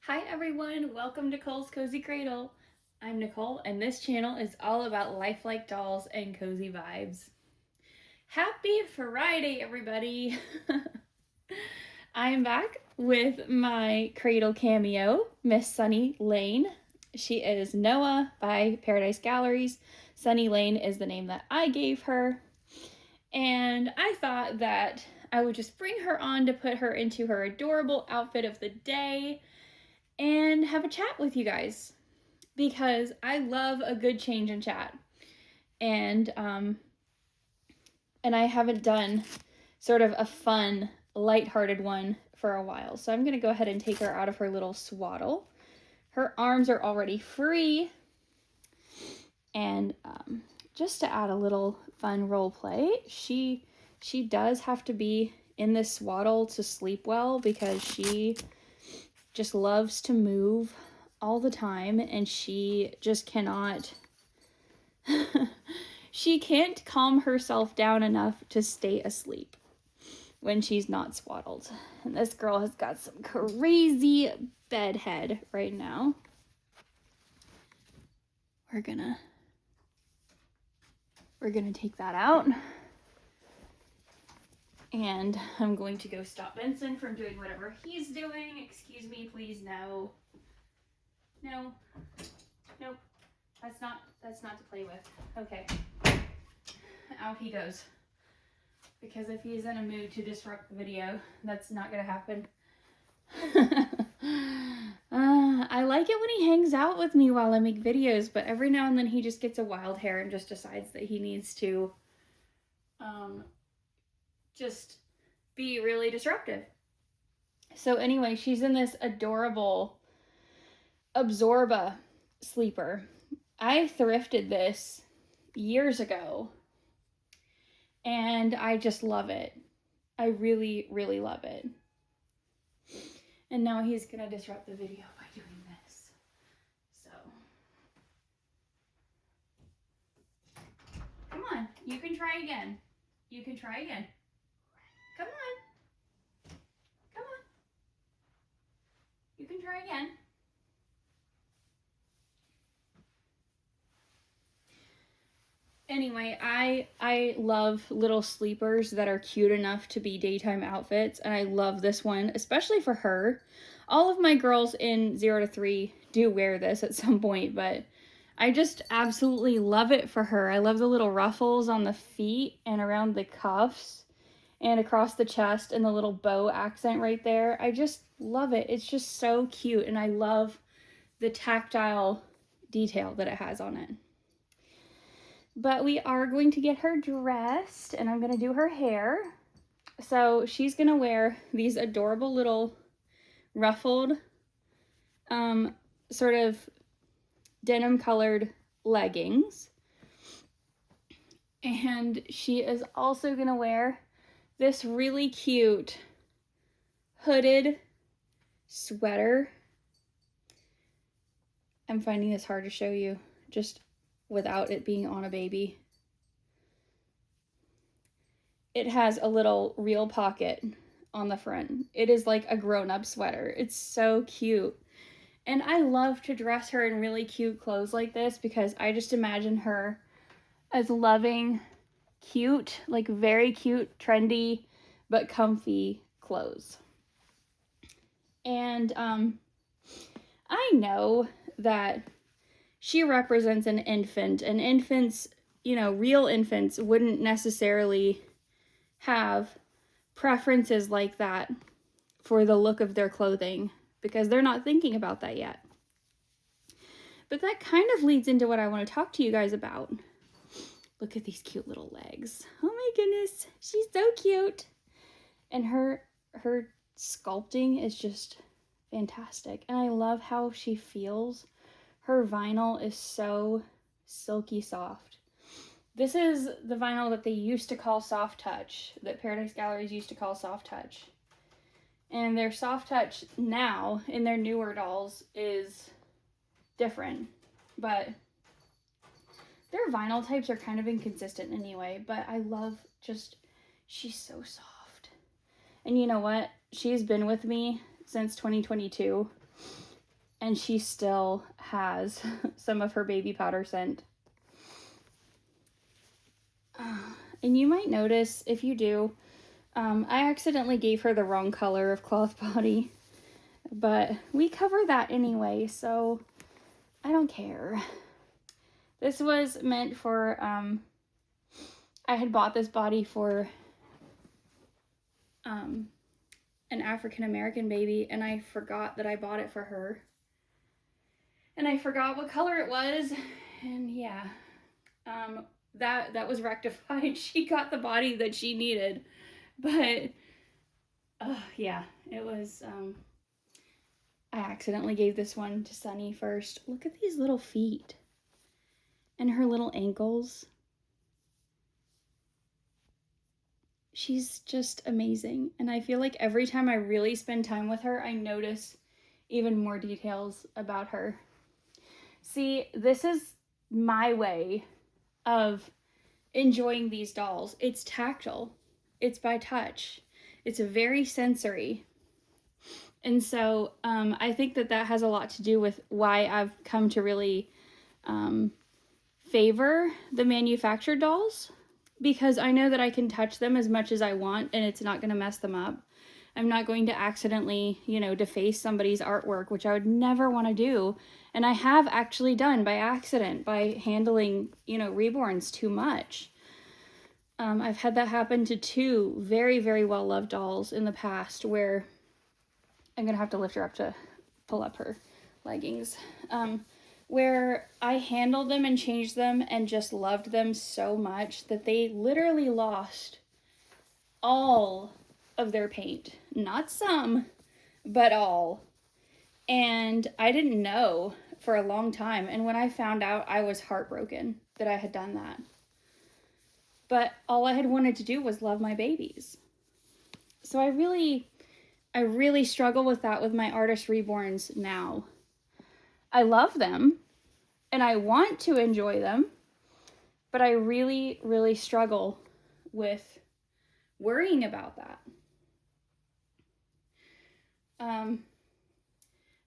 Hi everyone, welcome to Cole's Cozy Cradle. I'm Nicole and this channel is all about lifelike dolls and cozy vibes. Happy Friday everybody! I'm back with my cradle cameo, Miss Sunny Lane. She is Noah by Paradise Galleries. Sunny Lane is the name that I gave her. And I thought that I would just bring her on to put her into her adorable outfit of the day and have a chat with you guys because I love a good change in chat. And I haven't done sort of a fun, lighthearted one for a while. So I'm going to go ahead and take her out of her little swaddle. Her arms are already free. And just to add a little fun role play, she does have to be in this swaddle to sleep well because she just loves to move all the time and she just cannot she can't calm herself down enough to stay asleep when she's not swaddled. And this girl has got some crazy bedhead right now. We're gonna take that out. And I'm going to go stop Benson from doing whatever he's doing. Excuse me, please. No. No. Nope. That's not to play with. Okay. Out he goes. Because if he's in a mood to disrupt the video, that's not gonna happen. I like it when he hangs out with me while I make videos, but every now and then he just gets a wild hair and just decides that he needs to just be really disruptive. So anyway, she's in this adorable Absorba sleeper. I thrifted this years ago and I just love it. I really, really love it. And now he's gonna disrupt the video by doing this. So, come on, you can try again. You can try again. Come on. Come on. You can try again. Anyway, I love little sleepers that are cute enough to be daytime outfits, and I love this one, especially for her. All of my girls in 0 to 3 do wear this at some point, but I just absolutely love it for her. I love the little ruffles on the feet and around the cuffs and across the chest and the little bow accent right there. I just love it. It's just so cute, and I love the tactile detail that it has on it. But we are going to get her dressed and I'm going to do her hair. So she's going to wear these adorable little ruffled sort of denim colored leggings. And she is also going to wear this really cute hooded sweater. I'm finding this hard to show you just without it being on a baby. It has a little real pocket on the front. It is like a grown-up sweater. It's so cute. And I love to dress her in really cute clothes like this because I just imagine her as loving, cute, like very cute, trendy, but comfy clothes. And I know that she represents an infant, and infants, you know, real infants wouldn't necessarily have preferences like that for the look of their clothing because they're not thinking about that yet. But that kind of leads into what I want to talk to you guys about. Look at these cute little legs. Oh my goodness, she's so cute. And her sculpting is just fantastic. And I love how she feels. Her vinyl is so silky soft. This is the vinyl that they used to call soft touch, that Paradise Galleries used to call soft touch. And their soft touch now in their newer dolls is different, but their vinyl types are kind of inconsistent anyway, but I love just, she's so soft. And you know what? She's been with me since 2022. and she still has some of her baby powder scent. And you might notice, if you do, I accidentally gave her the wrong color of cloth body, but we cover that anyway, so I don't care. This was meant for, I had bought this body for an African-American baby, and I forgot that I bought it for her. And I forgot what color it was, and yeah, that was rectified. She got the body that she needed, but yeah, it was, I accidentally gave this one to Sunny first. Look at these little feet and her little ankles. She's just amazing, and I feel like every time I really spend time with her, I notice even more details about her. See, this is my way of enjoying these dolls. It's tactile, it's by touch, it's very sensory. And so I think that has a lot to do with why I've come to really favor the manufactured dolls, because I know that I can touch them as much as I want and it's not going to mess them up. I'm not going to accidentally, deface somebody's artwork, which I would never want to do. And I have actually done by accident, by handling, reborns too much. I've had that happen to 2 very, very well-loved dolls in the past, where I'm going to have to lift her up to pull up her leggings. Where I handled them and changed them and just loved them so much that they literally lost all of their paint. Not some, but all. And I didn't know for a long time. And when I found out, I was heartbroken that I had done that. But all I had wanted to do was love my babies. So I really struggle with that with my artist reborns now. I love them and I want to enjoy them, but I really, really struggle with worrying about that.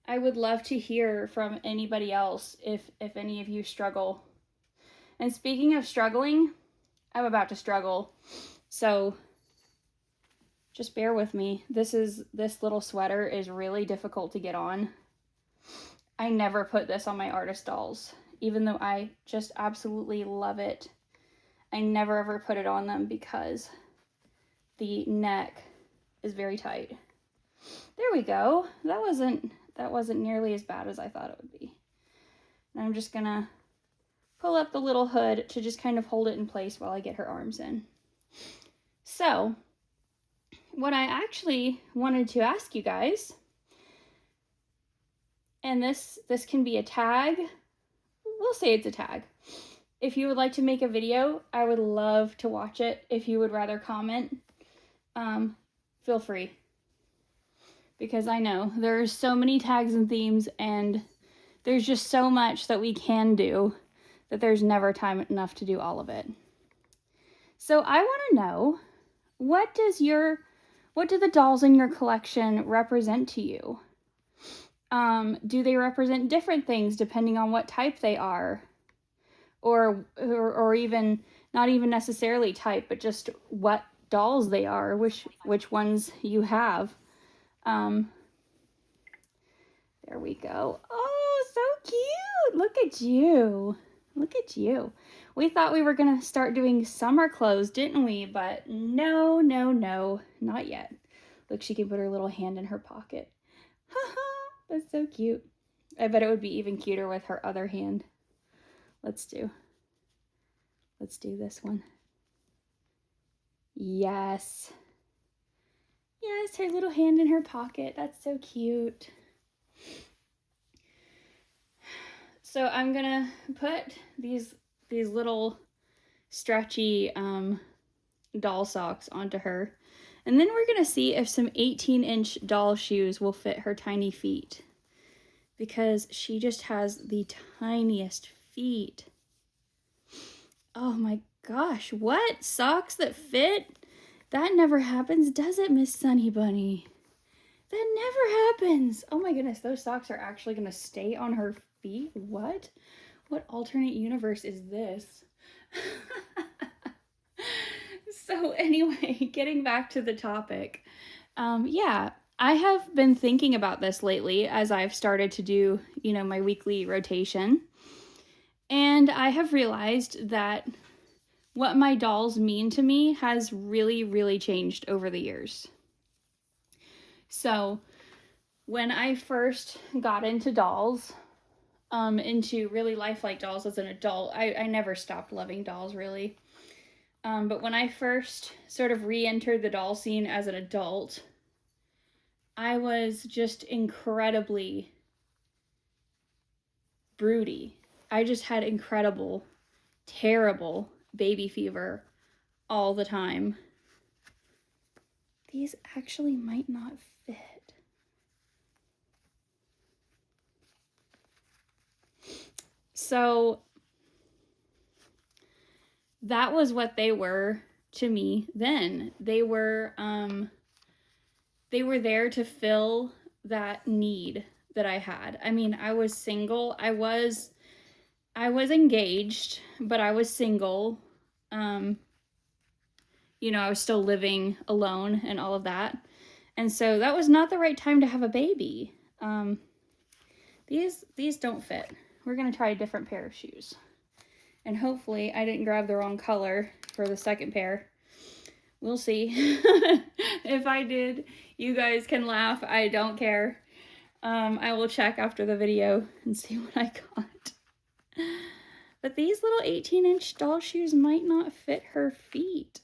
I would love to hear from anybody else if any of you struggle. And speaking of struggling, I'm about to struggle. So just bear with me. This little sweater is really difficult to get on. I never put this on my artist dolls, even though I just absolutely love it. I never ever put it on them because the neck is very tight. There we go. That wasn't nearly as bad as I thought it would be. And I'm just gonna pull up the little hood to just kind of hold it in place while I get her arms in. So, what I actually wanted to ask you guys, and this can be a tag, we'll say it's a tag. If you would like to make a video, I would love to watch it. If you would rather comment, feel free. Because I know there's so many tags and themes, and there's just so much that we can do that there's never time enough to do all of it. So I want to know, what do the dolls in your collection represent to you? Do they represent different things depending on what type they are? Or even, not even necessarily type, but just what dolls they are, which ones you have. There we go. Oh, so cute. Look at you. Look at you. We thought we were going to start doing summer clothes, didn't we? But no, not yet. Look, she can put her little hand in her pocket. Haha, that's so cute. I bet it would be even cuter with her other hand. Let's do this one. Yes. Yes, her little hand in her pocket. That's so cute. So I'm gonna put these little stretchy doll socks onto her. And then we're gonna see if some 18-inch doll shoes will fit her tiny feet. Because she just has the tiniest feet. Oh my gosh, what? Socks that fit? That never happens, does it, Miss Sunny Bunny? That never happens. Oh my goodness, those socks are actually gonna stay on her feet? What? What alternate universe is this? So anyway, getting back to the topic. Yeah, I have been thinking about this lately as I've started to do, my weekly rotation. And I have realized that what my dolls mean to me has really, really changed over the years. So when I first got into dolls, into really lifelike dolls as an adult, I never stopped loving dolls, really. But when I first sort of re-entered the doll scene as an adult, I was just incredibly broody. I just had incredible, terrible baby fever all the time. These actually might not fit. So that was what they were to me then. They were there to fill that need that I had. I mean, I was single. I was engaged, but I was single. I was still living alone and all of that. And so that was not the right time to have a baby. These don't fit. We're going to try a different pair of shoes. And hopefully I didn't grab the wrong color for the second pair. We'll see. If I did, you guys can laugh. I don't care. I will check after the video and see what I got. But these little 18-inch doll shoes might not fit her feet.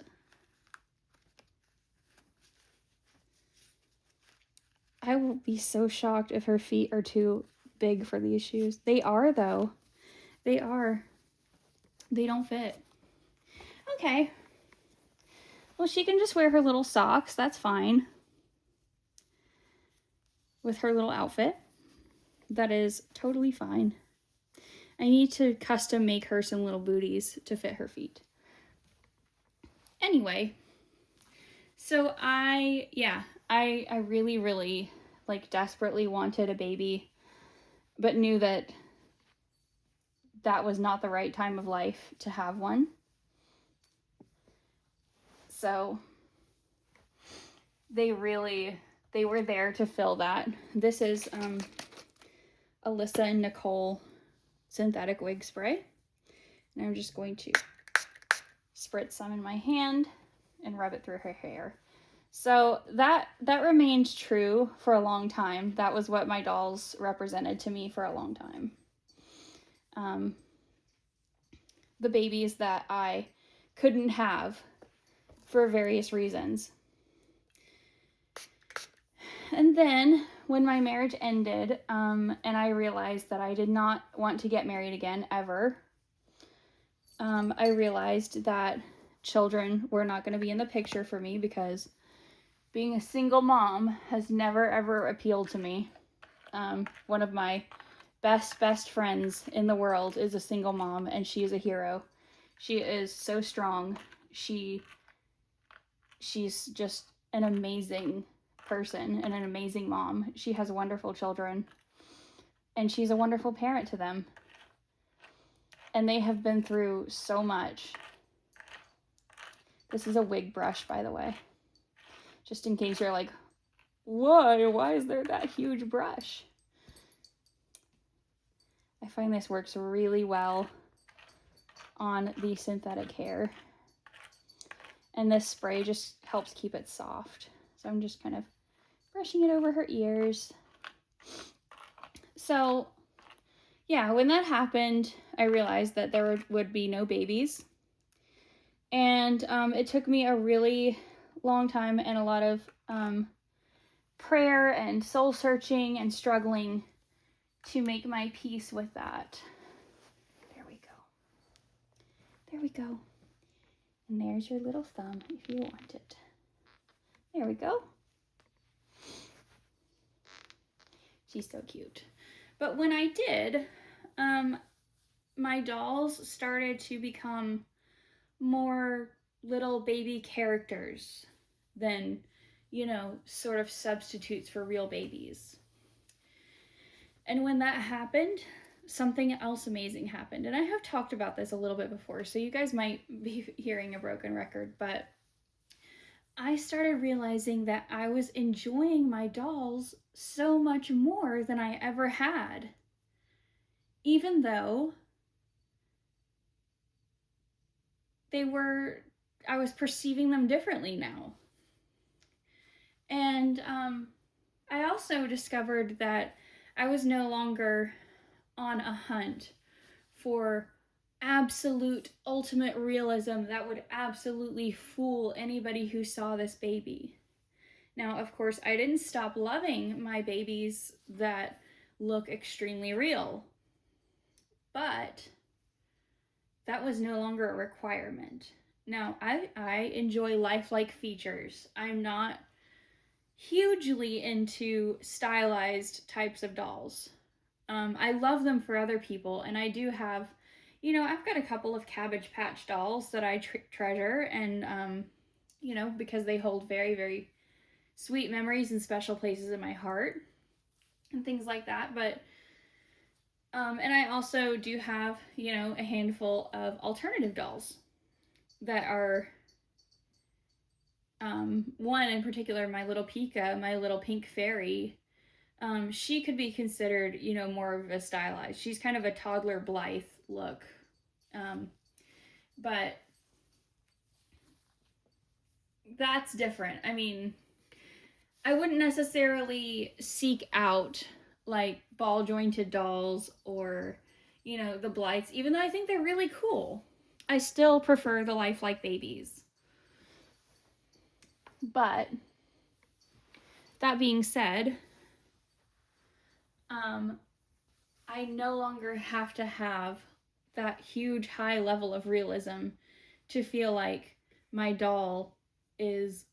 I will be so shocked if her feet are too big for these shoes. They are, though. They are. They don't fit. Okay. Well, she can just wear her little socks. That's fine. With her little outfit. That is totally fine. I need to custom make her some little booties to fit her feet. Anyway. So I really, really, desperately wanted a baby, but knew that was not the right time of life to have one. So they were there to fill that. This is Alyssa and Nicole synthetic wig spray. And I'm just going to spritz some in my hand and rub it through her hair. So that remained true for a long time. That was what my dolls represented to me for a long time. The babies that I couldn't have for various reasons. And then when my marriage ended, and I realized that I did not want to get married again ever, I realized that children were not going to be in the picture for me because being a single mom has never ever appealed to me. One of my best friends in the world is a single mom, and she is a hero. She is so strong. She's just an amazing person and an amazing mom. She has wonderful children, and she's a wonderful parent to them. And they have been through so much. This is a wig brush, by the way. Just in case you're like, why is there that huge brush? I find this works really well on the synthetic hair. And this spray just helps keep it soft. So I'm just kind of brushing it over her ears. So, yeah, when that happened, I realized that there would be no babies. And it took me a really long time and a lot of prayer and soul searching and struggling to make my peace with that. There we go. There we go. And there's your little thumb if you want it. There we go. She's so cute. But when I did, my dolls started to become more little baby characters than, sort of substitutes for real babies. And when that happened, something else amazing happened. And I have talked about this a little bit before, so you guys might be hearing a broken record, but I started realizing that I was enjoying my dolls so much more than I ever had. Even though I was perceiving them differently now. And I also discovered that I was no longer on a hunt for absolute ultimate realism that would absolutely fool anybody who saw this baby. Now, of course, I didn't stop loving my babies that look extremely real, but that was no longer a requirement. Now, I enjoy lifelike features. I'm not hugely into stylized types of dolls. I love them for other people, and I do have, I've got a couple of Cabbage Patch dolls that I treasure, and, because they hold very, very sweet memories and special places in my heart, and things like that, but, and I also do have, a handful of alternative dolls that are, one in particular, my little Pika, my little pink fairy. She could be considered, more of a stylized. She's kind of a toddler Blythe look. But that's different. I mean, I wouldn't necessarily seek out like ball jointed dolls or, the Blythes, even though I think they're really cool. I still prefer the lifelike babies. But that being said, I no longer have to have that huge high level of realism to feel like my doll is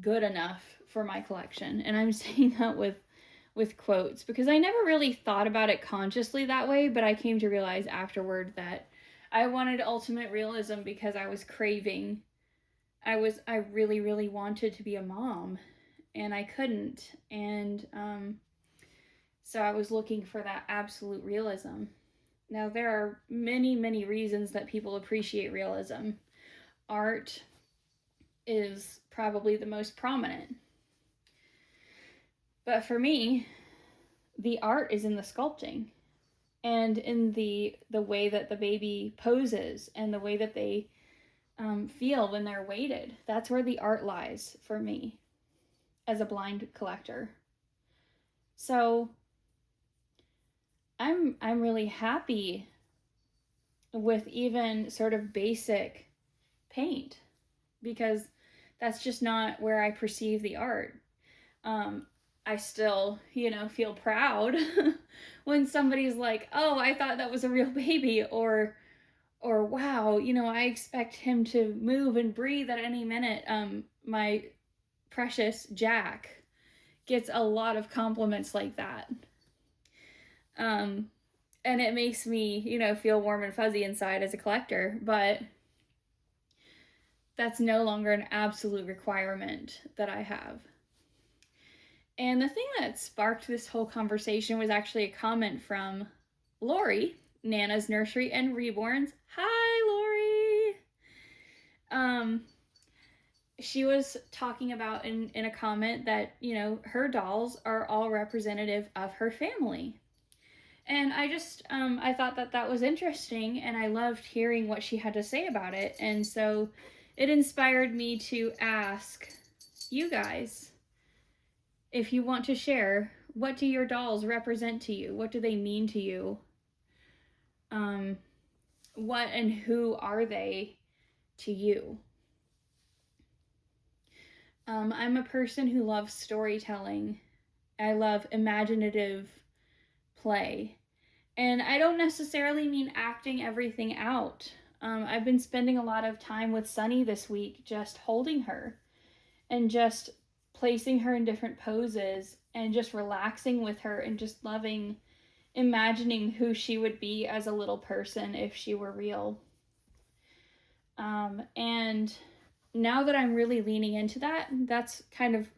good enough for my collection. And I'm saying that with quotes because I never really thought about it consciously that way, but I came to realize afterward that I wanted ultimate realism because I was craving. I really, really wanted to be a mom, and I couldn't. And so I was looking for that absolute realism. Now, there are many, many reasons that people appreciate realism. Art is probably the most prominent. But for me, the art is in the sculpting and in the way that the baby poses and the way that they feel when they're weighted. That's where the art lies for me as a blind collector. So I'm really happy with even sort of basic paint because that's just not where I perceive the art. I still, feel proud when somebody's like, "Oh, I thought that was a real baby," or "Wow, I expect him to move and breathe at any minute." My precious Jack gets a lot of compliments like that. And it makes me, feel warm and fuzzy inside as a collector, but that's no longer an absolute requirement that I have. And the thing that sparked this whole conversation was actually a comment from Lori, Nana's Nursery and Reborns. Hi, Lori! She was talking about in a comment that, her dolls are all representative of her family. And I just, I thought that was interesting, and I loved hearing what she had to say about it. And so it inspired me to ask you guys, if you want to share, what do your dolls represent to you? What do they mean to you? What and who are they to you? I'm a person who loves storytelling. I love imaginative play. And I don't necessarily mean acting everything out. I've been spending a lot of time with Sunny this week, just holding her and just placing her in different poses and just relaxing with her and just loving, imagining who she would be as a little person if she were real. And now that I'm really leaning into that, that's kind of,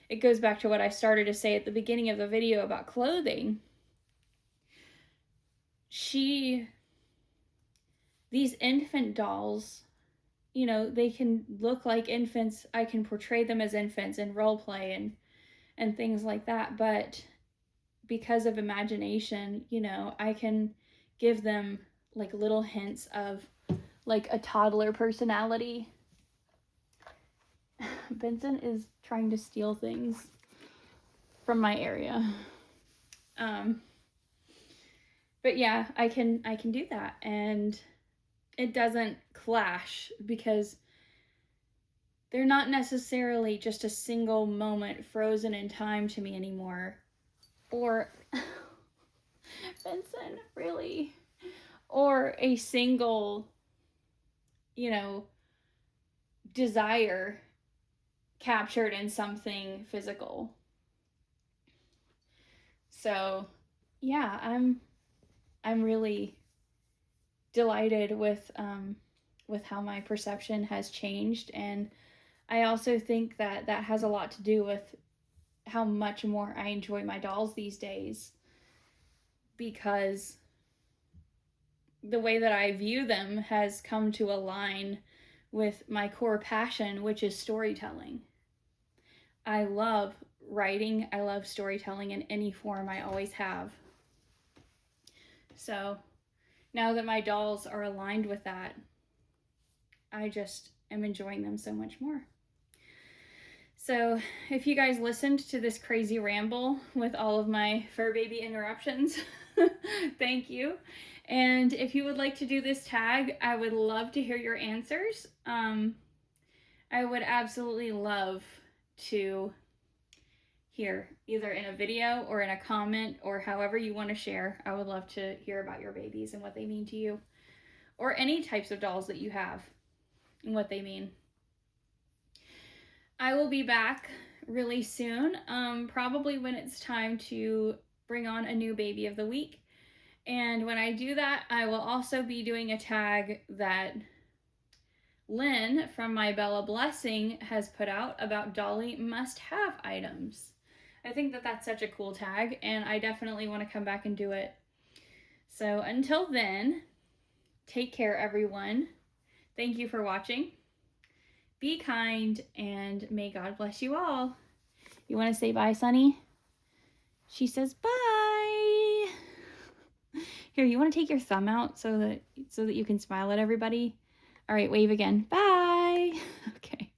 it goes back to what I started to say at the beginning of the video about clothing. These infant dolls, you know, they can look like infants. I can portray them as infants in role play and things like that. But because of imagination, you know, I can give them like little hints of like a toddler personality. Benson is trying to steal things from my area. But yeah, I can do that, and it doesn't clash because they're not necessarily just a single moment frozen in time to me anymore. Or Benson, really? Or a single, you know, desire captured in something physical. So, yeah, I'm really delighted with how my perception has changed, and I also think that that has a lot to do with how much more I enjoy my dolls these days, because the way that I view them has come to align with my core passion, which is storytelling. I love writing, I love storytelling in any form, I always have. So now that my dolls are aligned with that, I just am enjoying them so much more. So if you guys listened to this crazy ramble with all of my fur baby interruptions, thank you. And if you would like to do this tag, I would love to hear your answers. I would absolutely love to hear, either in a video or in a comment or however you want to share. I would love to hear about your babies and what they mean to you, or any types of dolls that you have and what they mean. I will be back really soon, probably when it's time to bring on a new baby of the week. And when I do that, I will also be doing a tag that Lynn from My Bella Blessing has put out about Dolly must-have items. I think that that's such a cool tag, and I definitely want to come back and do it. So until then, take care, everyone. Thank you for watching. Be kind, and may God bless you all. You want to say bye, Sunny? She says bye. Here, you want to take your thumb out so that you can smile at everybody? All right, wave again. Bye. Okay.